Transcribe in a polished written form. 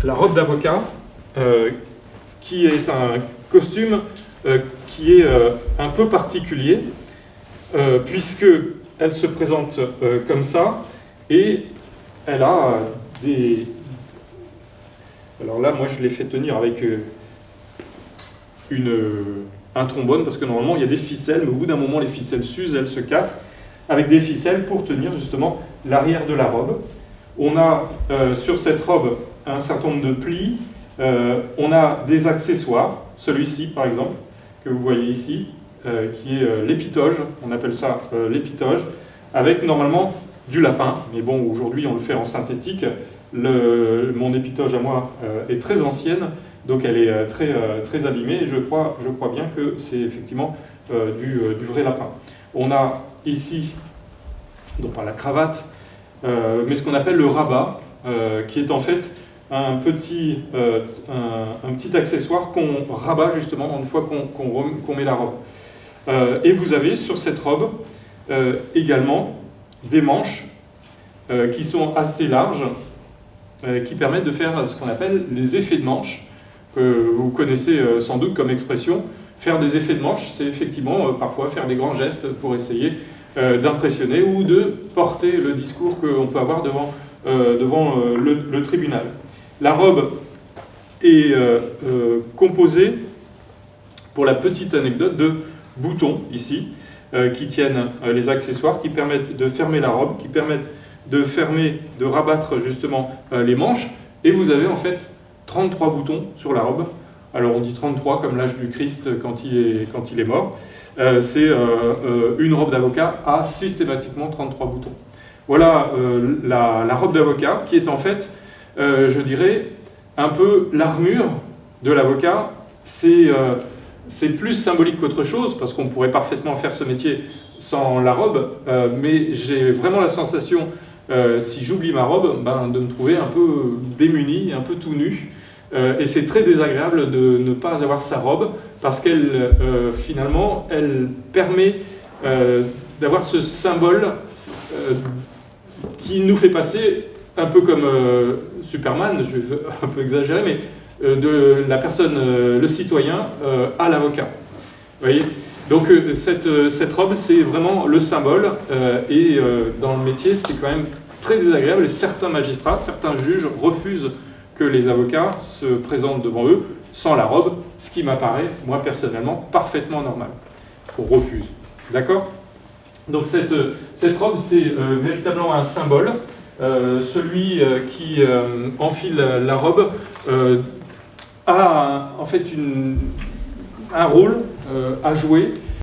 la robe d'avocat, qui est un costume qui est un peu particulier, puisqu'elle se présente comme ça, et elle a des... Alors là, moi, je l'ai fait tenir avec un trombone, parce que normalement, il y a des ficelles, mais au bout d'un moment, les ficelles s'usent, elles se cassent, avec des ficelles pour tenir justement l'arrière de la robe. On a sur cette robe un certain nombre de plis, on a des accessoires, celui-ci par exemple, que vous voyez ici, qui est l'épitoge, on appelle ça l'épitoge, avec normalement du lapin, mais bon, aujourd'hui on le fait en synthétique. Mon épitoge à moi est très ancienne, donc elle est très abîmée, et je crois bien que c'est effectivement du vrai lapin. On a ici, donc par la cravate, mais ce qu'on appelle le rabat, qui est en fait un petit accessoire qu'on rabat justement une fois qu'on met la robe. Et vous avez sur cette robe également des manches qui sont assez larges, qui permettent de faire ce qu'on appelle les effets de manche, que vous connaissez sans doute comme expression. Faire des effets de manche, c'est effectivement parfois faire des grands gestes pour essayer d'impressionner ou de porter le discours qu'on peut avoir devant le tribunal. La robe est composée, pour la petite anecdote, de boutons ici, qui tiennent les accessoires, qui permettent de fermer la robe, qui permettent de rabattre justement les manches, et vous avez en fait 33 boutons sur la robe. Alors on dit 33 comme l'âge du Christ quand il est mort. C'est une robe d'avocat a systématiquement 33 boutons. Voilà la robe d'avocat qui est en fait, je dirais, un peu l'armure de l'avocat. C'est plus symbolique qu'autre chose, parce qu'on pourrait parfaitement faire ce métier sans la robe, mais j'ai vraiment la sensation, si j'oublie ma robe, de me trouver un peu démuni, un peu tout nu. Et c'est très désagréable de ne pas avoir sa robe, parce qu'elle, finalement, elle permet d'avoir ce symbole qui nous fait passer, un peu comme Superman, je vais un peu exagérer, mais de la personne, le citoyen, à l'avocat. Vous voyez ? Donc cette robe, c'est vraiment le symbole, et dans le métier, c'est quand même très désagréable, et certains magistrats, certains juges refusent que les avocats se présentent devant eux sans la robe, ce qui m'apparaît, moi personnellement, parfaitement normal. On refuse. D'accord ? Donc cette robe, c'est véritablement un symbole. Celui qui enfile la robe a en fait un rôle à jouer